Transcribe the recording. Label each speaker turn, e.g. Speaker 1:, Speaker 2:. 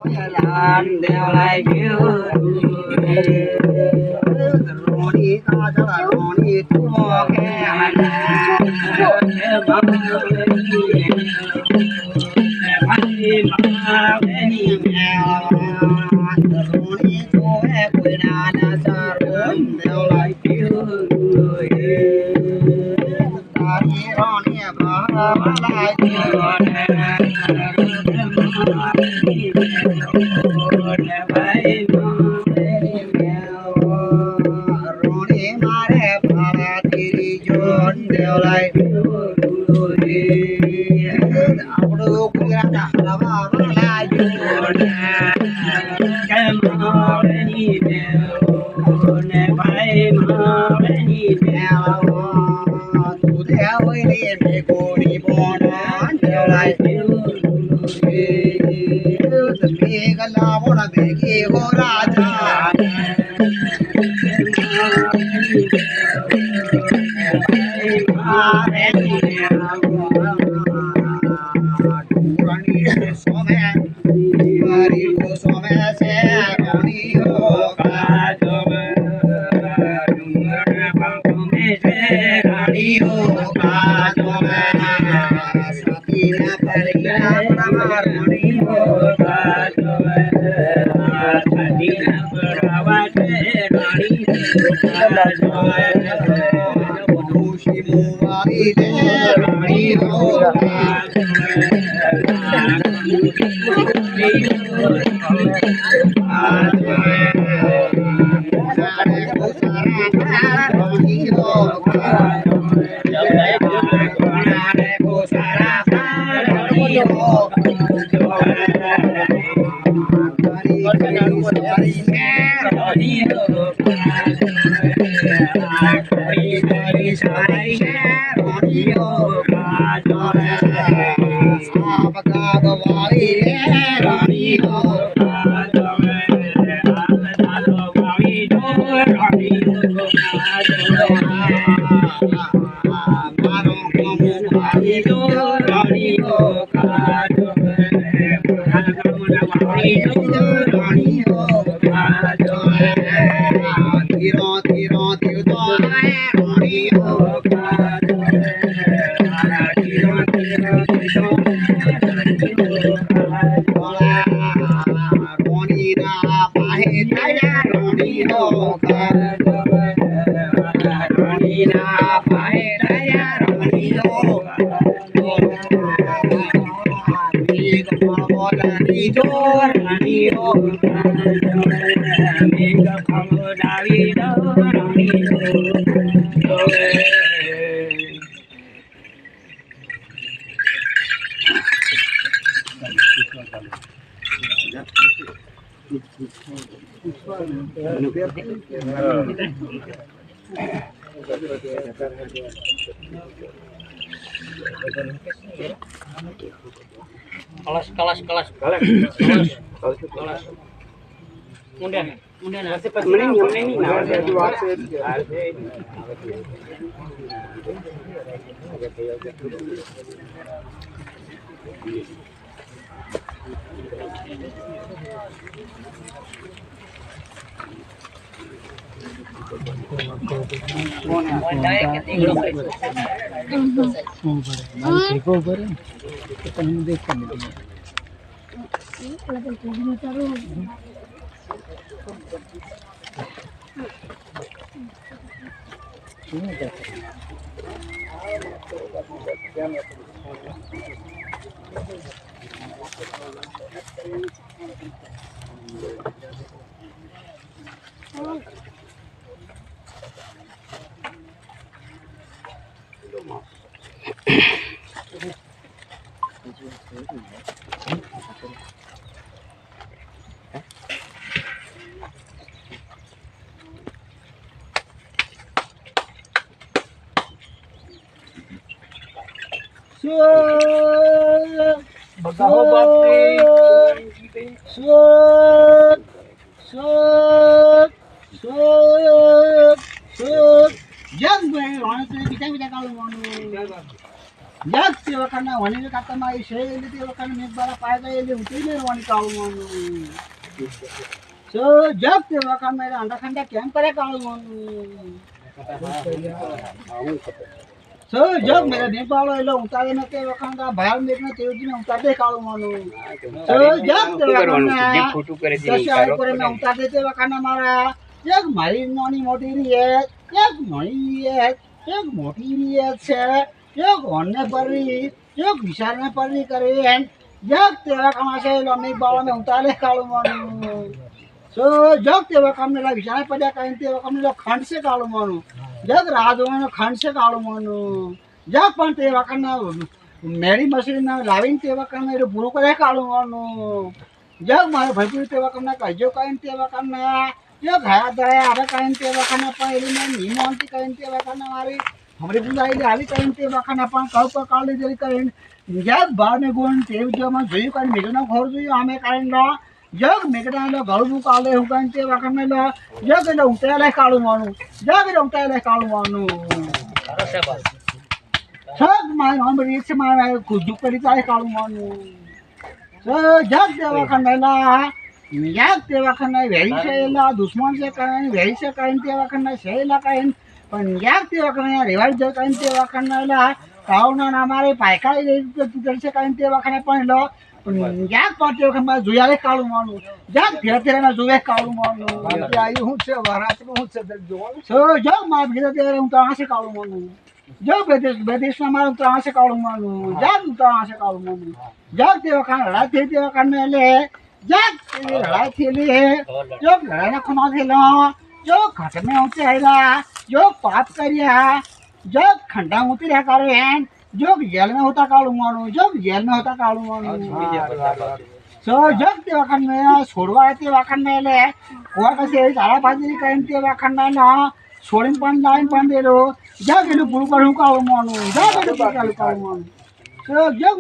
Speaker 1: làm đều lại kêu roni ta cho là roni tua ke roni tua quê na na sa roni đều lại kêu ta đi roni ba lại kêu kelas. Kemudian masih pas ini जग ते वखना वणी का तमाई शे ते वखना make बारा पाय गए उतरी ले वणी काळू मानू सो जग ते वखना मेरा अंडा खंडा केम करे काळू मानू सो जग मेरा मेक बाळो एलो उतारे न ते वखना भाल मेक न तेवजी न उतार दे काळू मानू सो जग ते वखना जे फोटो करे जे उतारो करे न उतार दे ते वखना मारा जग मारी नानी मोटी री है जग नई है जग मोटी री है छे जग होने परी जग विचार में परी करे जग तेरा कमा से लम्बी बालों में उतारे कालू मानू सो जग तेरा कम ने विचार पड़ा कहीं तेरा कम ने खंड से कालू मानू जग राजवान खंड से कालू मानू जग पण तेरा कना मेरी मशीन ना लाविंग तेरा कना ये बुरो करे कालू मानू जग मारे भैपुरी तेरा कना कजो कहीं तेरा कना जग है दया आरे कहीं तेरा कना पहले में नीमोंती कहीं तेरा कना मारी हमारे बुलाइले आली कहीं ते वखना पण कौ पर काले जरी कहीं जग बार में गोन ते जो में जोई कहीं मेगना घर जोई आमे कहीं लो जग मेगना लो घर बु काले हु कहीं ते वखना लो जग लो उताले कालू मानू जग लो उताले कालू मानू सब माय हम रीच माय कुछ करी जाए कालू मानू सो जग ते वखना ला जग ते वखना वेरी से ला दुश्मन से कहीं वेरी से कहीं ते वखना से ला कहीं पण यार ते वखना रेवाज जो कहीं ते वखना कावना हमारे पायका तितर से कहीं ते वखना पण लो पण यार पाटे वखना जुयाले कालू मानू जाग धीरे धीरे ना जुवे कालू मानू आई हूं से बारात में हूं से जो सो जो मार धीरे धीरे हूं तो से कालू मानू जो बेदेश में मारू तो से कालू मानू जाग तो से कालू मानू जाग ते वखना लड़ा थे ते वखना ले जाग ते लड़ा थे ले जो लड़ा ना खना थे लो जो घट में होते है जो पाप करिया जो खंडा उतरिया करे जो जेल में होता कालू मानू जो जेल में होता कालू मानू सो जग ते वखन में छोड़वा ते वखन में ले और कसे झाड़ा बाजरी कहीं ते वखन में ना छोड़िंग पण लाइन पण दे रो जग गेलो पुरु करू कालू मानू जग गेलो कालू मानू सो जग